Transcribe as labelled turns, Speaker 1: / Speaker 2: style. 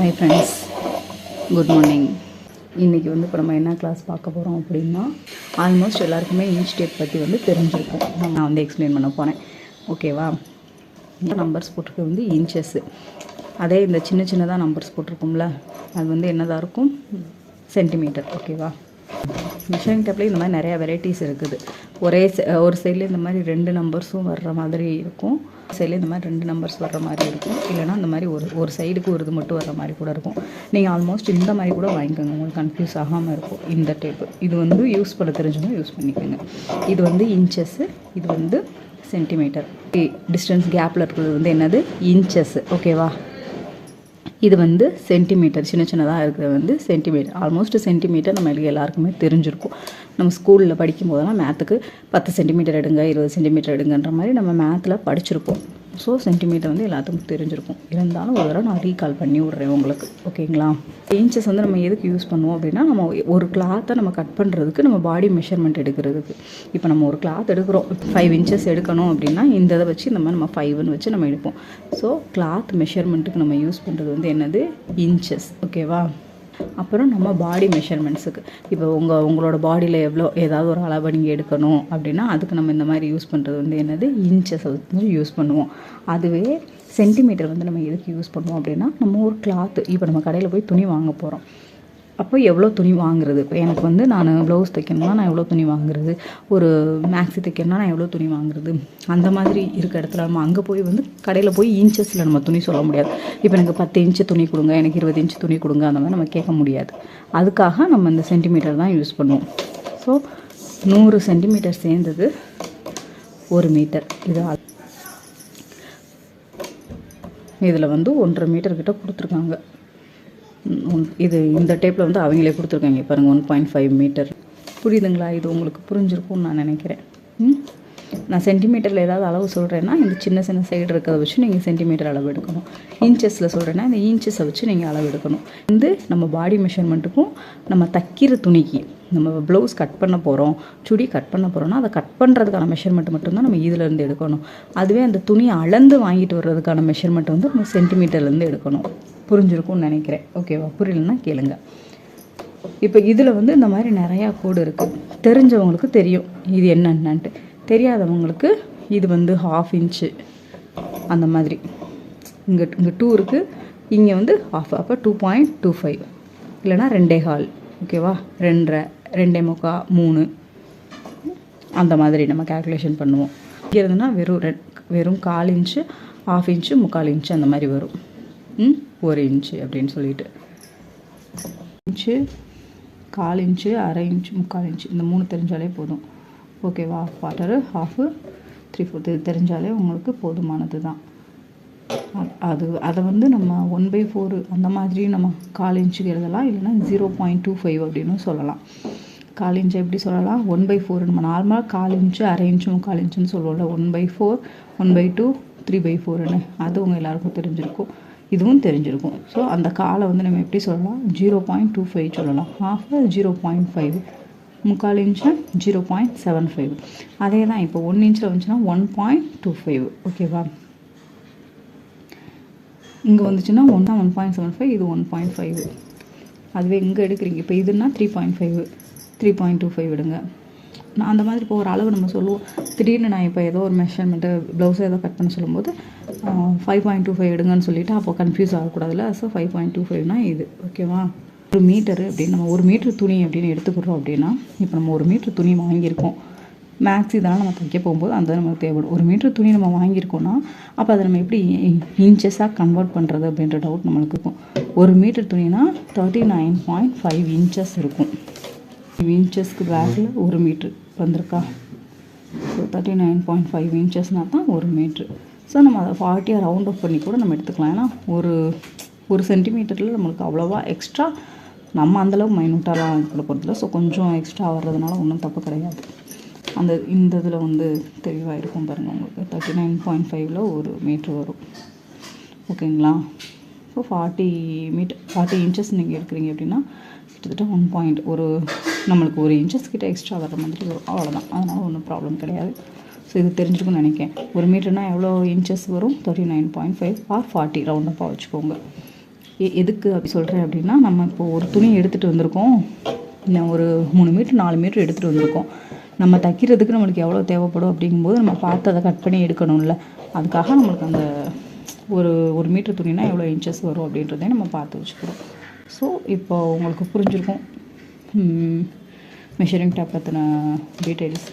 Speaker 1: Hi friends, good morning. இன்றைக்கி வந்து இப்போ நம்ம என்ன கிளாஸ் பார்க்க போகிறோம் அப்படின்னா, ஆல்மோஸ்ட் எல்லாருக்குமே இன்ச் டேப் பற்றி வந்து தெரிஞ்சிருக்கும். நான் வந்து எக்ஸ்பிளைன் பண்ண போகிறேன். ஓகேவா? இந்த நம்பர்ஸ் போட்டிருக்க வந்து இன்ச்சஸ்ஸு. அதே இந்த சின்ன சின்னதாக நம்பர்ஸ் போட்டிருக்கோம்ல, அது வந்து என்னதாக இருக்கும்? சென்டிமீட்டர். ஓகேவா? மெஷரிங் டேப்லேயே இந்த மாதிரி நிறையா வெரைட்டிஸ் இருக்குது. ஒரு சைடில் இந்த மாதிரி 2 நம்பர்ஸும் வர்ற மாதிரி இருக்கும், சைடில் இந்த மாதிரி 2 நம்பர்ஸ் வர்ற மாதிரி இருக்கும், இல்லைனா இந்த மாதிரி ஒரு சைடுக்கு ஒரு இது மட்டும் வர்ற மாதிரி கூட இருக்கும். நீங்கள் ஆல்மோஸ்ட் இந்த மாதிரி கூட வாங்கிக்கோங்க, உங்களுக்கு கன்ஃபியூஸ் ஆகாமல் இருக்கும். இந்த டேப்பு இது வந்து யூஸ் பண்ண தெரிஞ்சவங்க யூஸ் பண்ணிக்கோங்க. இது வந்து இன்ச்சஸ்ஸு, இது வந்து சென்டிமீட்டர். டிஸ்டன்ஸ் கேப்பில் இருக்கிறது வந்து என்னது? இன்ச்சஸ்ஸு. ஓகேவா? இது வந்து சென்டிமீட்டர், சின்ன சின்னதாக இருக்கிறது வந்து சென்டிமீட்டர். ஆல்மோஸ்ட் சென்டிமீட்டர் நம்ம எல்லாருக்குமே தெரிஞ்சிருக்கும். நம்ம ஸ்கூலில் படிக்கும் போதெல்லாம் மேத்துக்கு 10 சென்டிமீட்டர் எடுங்க, 20 சென்டிமீட்டர் எடுங்கன்ற மாதிரி நம்ம மேத்தில் படிச்சிருப்போம். ஸோ சென்டிமீட்டர் வந்து எல்லாத்துக்கும் தெரிஞ்சிருக்கும். இருந்தாலும் ஒரு தடவை நான் ரீகால் பண்ணி விட்றேன் உங்களுக்கு. ஓகேங்களா? இன்ச்சஸ் வந்து நம்ம எதுக்கு யூஸ் பண்ணுவோம் அப்படின்னா, நம்ம ஒரு கிளாத்தை நம்ம கட் பண்ணுறதுக்கு, நம்ம பாடி மெஷர்மெண்ட் எடுக்கிறதுக்கு. இப்போ நம்ம ஒரு கிளாத் எடுக்கிறோம், 5 இன்ச்சஸ் எடுக்கணும் அப்படின்னா இந்த இதை வச்சு இந்த மாதிரி நம்ம 5ன்னு வச்சு நம்ம எடுப்போம். ஸோ கிளாத் மெஷர்மெண்ட்டுக்கு நம்ம யூஸ் பண்ணுறது வந்து என்னது? இன்ச்சஸ். ஓகேவா? அப்புறம் நம்ம பாடி மெஷர்மெண்ட்ஸுக்கு, இப்போ உங்களோட பாடியில் ஏதாவது ஒரு அளவை நீங்கள் எடுக்கணும் அப்படின்னா அதுக்கு நம்ம இந்த மாதிரி யூஸ் பண்ணுறது வந்து என்னது? இன்ச்சஸ் வந்து யூஸ் பண்ணுவோம். அதுவே சென்டிமீட்டர் வந்து நம்ம எதுக்கு யூஸ் பண்ணுவோம் அப்படின்னா, நம்ம ஒரு கிளாத்து, இப்போ நம்ம கடையில் போய் துணி வாங்க போகிறோம், அப்போ எவ்வளோ துணி வாங்குறது? இப்போ எனக்கு வந்து நான் ப்ளவுஸ் தைக்கணும்னா நான் எவ்வளோ துணி வாங்குறது, ஒரு மேக்ஸி தைக்கணும்னா நான் எவ்வளோ துணி வாங்குறது, அந்த மாதிரி இருக்க இடத்துல நம்ம அங்கே போய் வந்து கடையில் போய் இன்ச்சஸில் நம்ம துணி சொல்ல முடியாது. இப்போ எனக்கு 10 இன்ச்சு துணி கொடுங்க, எனக்கு 20 இன்ச்சு துணி கொடுங்க, அந்த மாதிரி நம்ம கேட்க முடியாது. அதுக்காக நம்ம இந்த சென்டிமீட்டர் தான் யூஸ் பண்ணுவோம். ஸோ 100 சென்டிமீட்டர் சேர்ந்தது 1 மீட்டர். இதில் வந்து 1.5 மீட்டர் கிட்ட கொடுத்துருக்காங்க. இது இந்த டேப்பில் வந்து அவங்களே கொடுத்துருக்காங்க பாருங்கள், 1.5 மீட்டர். புரியுதுங்களா? இது உங்களுக்கு புரிஞ்சிருக்கும்னு நான் நினைக்கிறேன். நான் சென்டிமீட்டரில் ஏதாவது அளவு சொல்கிறேன்னா இந்த சின்ன சின்ன சைடு இருக்கிறத வச்சு நீங்கள் சென்டிமீட்டர் அளவு எடுக்கணும். இன்ச்சஸில் சொல்கிறேன்னா இந்த இன்ச்சஸை வச்சு நீங்கள் அளவு எடுக்கணும். வந்து நம்ம பாடி மெஷர்மெண்ட்டுக்கும் நம்ம தைக்கிற துணிக்கு, நம்ம ப்ளவுஸ் கட் பண்ண போகிறோம், சுடி கட் பண்ண போகிறோன்னா அதை கட் பண்ணுறதுக்கான மெஷர்மெண்ட் மட்டும்தான் நம்ம இதிலேருந்து எடுக்கணும். அதுவே அந்த துணியை அளந்து வாங்கிட்டு வர்றதுக்கான மெஷர்மெண்ட் வந்து நம்ம சென்டிமீட்டர்லேருந்து எடுக்கணும். புரிஞ்சிருக்கும்னு நினைக்கிறேன். ஓகேவா? புரியலன்னா கேளுங்க. இப்போ இதில் வந்து இந்த மாதிரி நிறையா கோடு இருக்குது. தெரிஞ்சவங்களுக்கு தெரியும் இது என்னென்னன்ட்டு, தெரியாதவங்களுக்கு இது வந்து 1/2 இன்ச்சு அந்த மாதிரி. இங்கே 2 இருக்குது, இங்கே வந்து 1/2, அப்போ 2.25 இல்லைனா 2.25. ஓகேவா? 2.5, 2.25, 3 அந்த மாதிரி நம்ம கேல்குலேஷன் பண்ணுவோம். இங்கே இருந்துன்னா வெறும் 1/4 இன்ச்சு, 1/2 இன்ச்சு, 3/4 இன்ச்சு அந்த மாதிரி வரும். 1 இன்ச்சு அப்படின்னு சொல்லிட்டு இன்ச்சு, 1/4 இன்ச்சு, 1/2 இன்ச்சு, 3/4 இன்ச்சு, இந்த 3 தெரிஞ்சாலே போதும். ஓகேவா? 1/4, 1/2, 3/4 இது தெரிஞ்சாலே உங்களுக்கு போதுமானது தான். அதை வந்து நம்ம 1/4 அந்த மாதிரி நம்ம 1/4 இன்ச்சுக்கு எழுதலாம், இல்லைன்னா 0.25 அப்படின்னு சொல்லலாம். 1/4 இன்ச்சு எப்படி சொல்லலாம்? 1/4 நம்ம நார்மலாக 1/4 இன்ச்சு, 1/2 இன்ச்சு, 3/4 இன்ச்சுன்னு சொல்லுவோம்ல. 1/4, 1/2, 3/4ன்னு அது உங்கள் எல்லாருக்கும் தெரிஞ்சிருக்கும், இதுவும் தெரிஞ்சிருக்கும். ஸோ அந்த காலை வந்து நம்ம எப்படி சொல்லலாம்? 0.25 சொல்லலாம். 1/2 0.5, 3/4 இன்ச்சு 0.75. அதே தான் இப்போ 1 இன்ச்சில் வந்துச்சுன்னா 1.25. ஓகேவா? இங்கே வந்துச்சுன்னா 1.75, இது 1.5. அதுவே இங்கே எடுக்கிறீங்க, இப்போ இதுன்னா 3.5, 3.25 எடுங்க. நான் அந்த மாதிரி இப்போ ஒரு அளவு நம்ம சொல்லுவோம். திடீர்னு நான் இப்போ ஏதோ ஒரு மெஷர்மெண்ட்டு ப்ளவுஸை ஏதோ கட் பண்ண சொல்லும்போது 5.25 எடுங்கன்னு சொல்லிவிட்டு அப்போ கன்ஃபியூஸ் ஆகக்கூடாதுல்ல. ஸோ 5.25னா இது. ஓகேவா? 1 மீட்டரு அப்படின்னு நம்ம 1 மீட்ரு துணி அப்படின்னு எடுத்துக்கிறோம் அப்படின்னா, இப்போ நம்ம 1 மீட்ரு துணி வாங்கியிருக்கோம், மேக்ஸ் இதெல்லாம் நம்ம தைக்க போகும்போது அந்த நமக்கு தேவைப்படும். 1 மீட்ரு துணி நம்ம வாங்கியிருக்கோன்னா அப்போ அதை நம்ம எப்படி இன்ச்சஸாக கன்வெர்ட் பண்ணுறது அப்படின்ற டவுட் நம்மளுக்கு இருக்கும். 1 மீட்ரு துணினா 39.5 இன்ச்சஸ் இருக்கும். இன்ச்சஸ்க்கு பேக்கில் 1 மீட்ரு வந்திருக்கா? ஸோ 39.5 இன்ச்சஸ்னால் தான் 1 மீட்ரு. ஸோ நம்ம அதை 40 ரவுண்ட் ஆஃப் பண்ணி கூட நம்ம எடுத்துக்கலாம். ஏன்னா ஒரு சென்டிமீட்டரில் நம்மளுக்கு அவ்வளோவா எக்ஸ்ட்ரா நம்ம அந்தளவு மைனூட்டாலாம் கூட போகிறதில்ல. ஸோ கொஞ்சம் எக்ஸ்ட்ரா வர்றதுனால ஒன்றும் தப்பு கிடையாது. இந்த இதில் வந்து தெளிவாக இருக்கும் பாருங்கள் உங்களுக்கு. 39.5ல் 1 மீட்ரு வரும். ஓகேங்களா? ஸோ 40 இன்ச்சஸ் நீங்கள் எடுக்கிறீங்க அப்படின்னா கிட்டத்தட்ட 1 நம்மளுக்கு 1 இன்ச்சஸ் கிட்ட எக்ஸ்ட்ரா வர்ற மாதிரி வரும். அவ்வளோதான். அதனால் ஒன்றும் ப்ராப்ளம் கிடையாது. ஸோ இது தெரிஞ்சுக்கணும்னு நினைக்கிறேன். 1 மீட்டர்னால் எவ்வளோ இன்ச்சஸ் வரும்? 39.5 ஆர் 40 ரவுண்டப்பாக வச்சுக்கோங்க. எதுக்கு அப்படி சொல்கிறேன் அப்படின்னா, நம்ம இப்போ ஒரு துணி எடுத்துகிட்டு வந்திருக்கோம், இன்னும் ஒரு 3 மீட்ரு 4 மீட்ரு எடுத்துகிட்டு வந்திருக்கோம். நம்ம தைக்கிறதுக்கு நம்மளுக்கு எவ்வளோ தேவைப்படும் அப்படிங்கும்போது நம்ம பார்த்து அதை கட் பண்ணி எடுக்கணும்ல. அதுக்காக நம்மளுக்கு அந்த ஒரு மீட்ரு துணினா எவ்வளோ இன்ச்சஸ் வரும் அப்படின்றதையும் நம்ம பார்த்து வச்சுக்கிறோம். ஸோ இப்போ உங்களுக்கு புரிஞ்சிருக்கும் மெஷரிங் டேப் பற்றின டீட்டெயில்ஸ்.